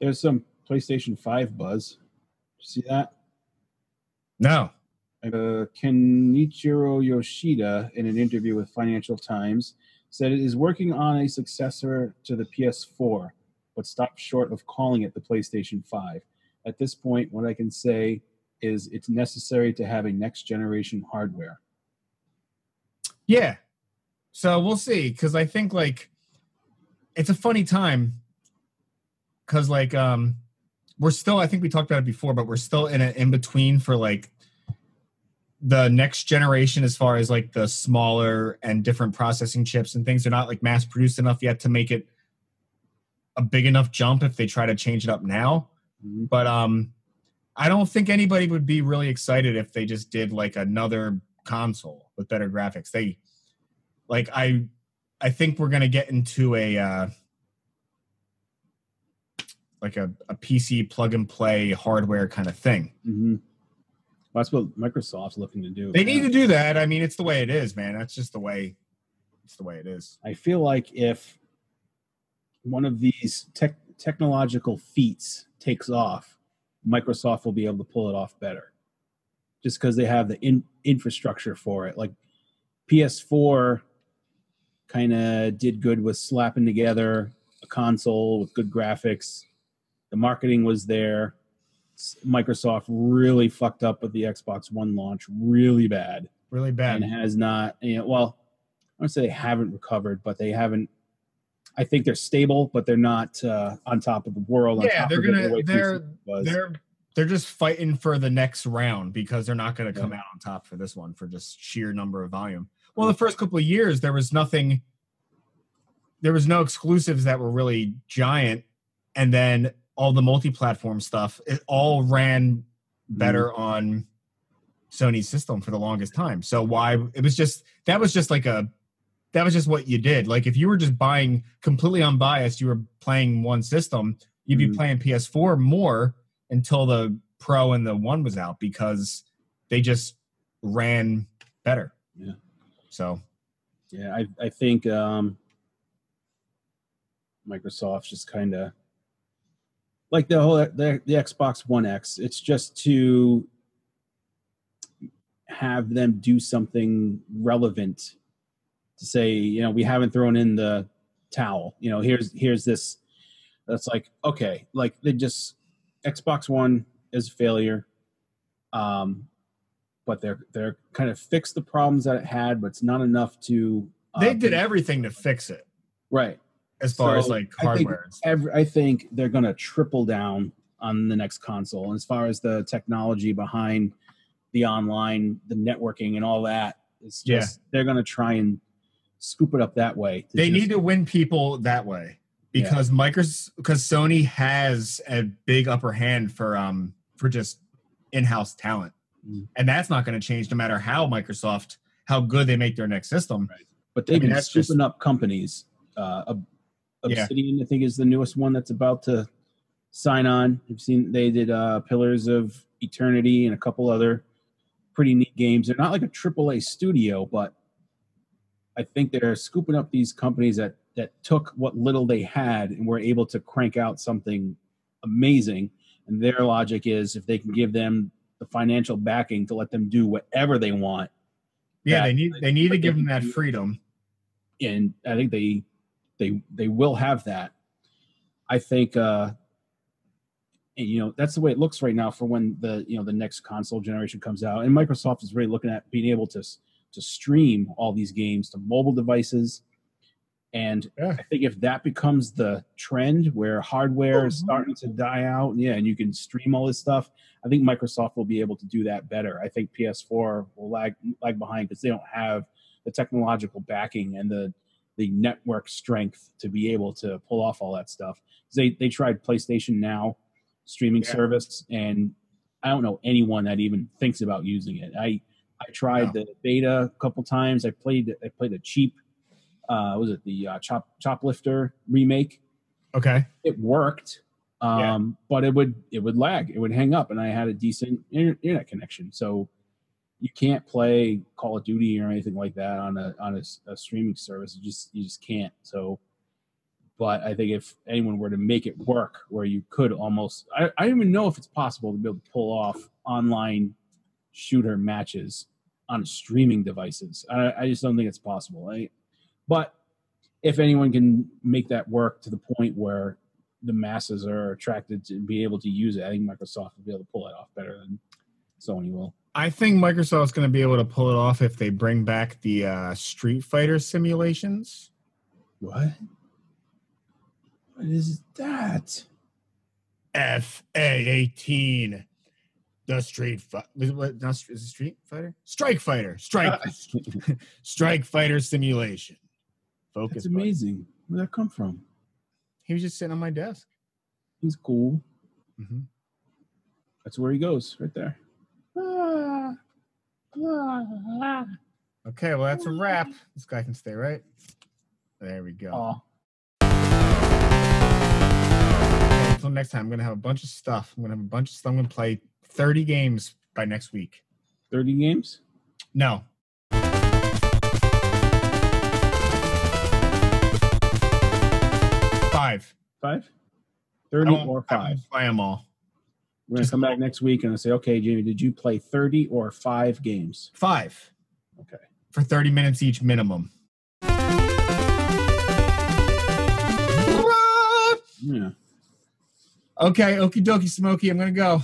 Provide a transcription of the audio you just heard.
There's some PlayStation 5 buzz. See that? No. Kenichiro Yoshida, in an interview with Financial Times, said it is working on a successor to the PS4, but stopped short of calling it the PlayStation 5. At this point, what I can say is it's necessary to have a next-generation hardware. Yeah. So we'll see, because I think, like, it's a funny time, because, like, we're still, I think we talked about it before, but we're still in an in-between for, like, the next generation as far as, like, the smaller and different processing chips and things. They're not, like, mass-produced enough yet to make it a big enough jump if they try to change it up now. Mm-hmm. But I don't think anybody would be really excited if they just did, like, another console with better graphics. They, like, I think we're going to get into a like a PC plug and play hardware kind of thing. Mm-hmm. Well, that's what Microsoft's looking to do. They need to do that. I mean, it's the way it is, man. That's just the way it is. I feel like if one of these technological feats takes off, Microsoft will be able to pull it off better, just because they have the infrastructure for it. Like PS4 kind of did good with slapping together a console with good graphics. The marketing was there. Microsoft really fucked up with the Xbox One launch really bad. Really bad. And has not, well, I don't say they haven't recovered, but they haven't. I think they're stable, but they're not on top of the world. Yeah, they're just fighting for the next round, because they're not going to come out on top for this one for just sheer number of volume. Well, the first couple of years, there was no exclusives that were really giant, and then all the multi-platform stuff, it all ran better on Sony's system for the longest time. So that was just what you did. Like, if you were just buying completely unbiased, you were playing one system, you'd be playing PS4 more until the Pro and the One was out, because they just ran better. Yeah. So, yeah, I think Microsoft's just kind of like the Xbox One X. It's just to have them do something relevant to say, we haven't thrown in the towel. Here's this. That's like, okay, like they just Xbox One is a failure. But they're kind of fixed the problems that it had, but it's not enough to. They did everything to fix it, right? As far as like hardware. I think they're going to triple down on the next console, and as far as the technology behind the online, the networking, and all that, it's just they're going to try and scoop it up that way. They need to win people that way, because because Sony has a big upper hand for just in-house talent. And that's not going to change no matter how good they make their next system. Right. But they've been scooping up companies. Obsidian, I think, is the newest one that's about to sign on. I've seen they did Pillars of Eternity and a couple other pretty neat games. They're not like a AAA studio, but I think they're scooping up these companies that took what little they had and were able to crank out something amazing. And their logic is, if they can give them the financial backing to let them do whatever they want. Yeah, they need to give them that freedom. And I think they will have that. I think that's the way it looks right now for when the next console generation comes out. And Microsoft is really looking at being able to stream all these games to mobile devices. And I think if that becomes the trend, where hardware is starting to die out, and you can stream all this stuff, I think Microsoft will be able to do that better. I think PS4 will lag behind because they don't have the technological backing and the network strength to be able to pull off all that stuff. They tried PlayStation Now streaming service, and I don't know anyone that even thinks about using it. I tried the beta a couple times. I played a cheap. Was it the Choplifter remake? Okay, it worked, but it would lag. It would hang up, and I had a decent internet connection, so you can't play Call of Duty or anything like that on a streaming service. You just can't. So, But I think if anyone were to make it work where you could almost, I don't even know if it's possible to be able to pull off online shooter matches on streaming devices. I just don't think it's possible. But if anyone can make that work to the point where the masses are attracted to be able to use it, I think Microsoft will be able to pull it off better than Sony will. I think Microsoft's going to be able to pull it off if they bring back the Street Fighter simulations. What? What is that? FA18. The Street Fighter. Is it Street Fighter? Strike Fighter. Strike Fighter simulation. Focus. That's amazing. Where'd that come from? He was just sitting on my desk. He's cool. Mm-hmm. That's where he goes, right there. Okay, well, that's a wrap. This guy can stay, right? There we go. Aw. Until next time, I'm going to have a bunch of stuff. I'm going to play 30 games by next week. 30 games? No. 5. 5? 30 or 5? I won't play them all. We're going to come back next week and say, okay, Jamie, did you play 30 or 5 games? 5. Okay. For 30 minutes each minimum. Yeah. Okay, okie dokie, Smokey, I'm going to go.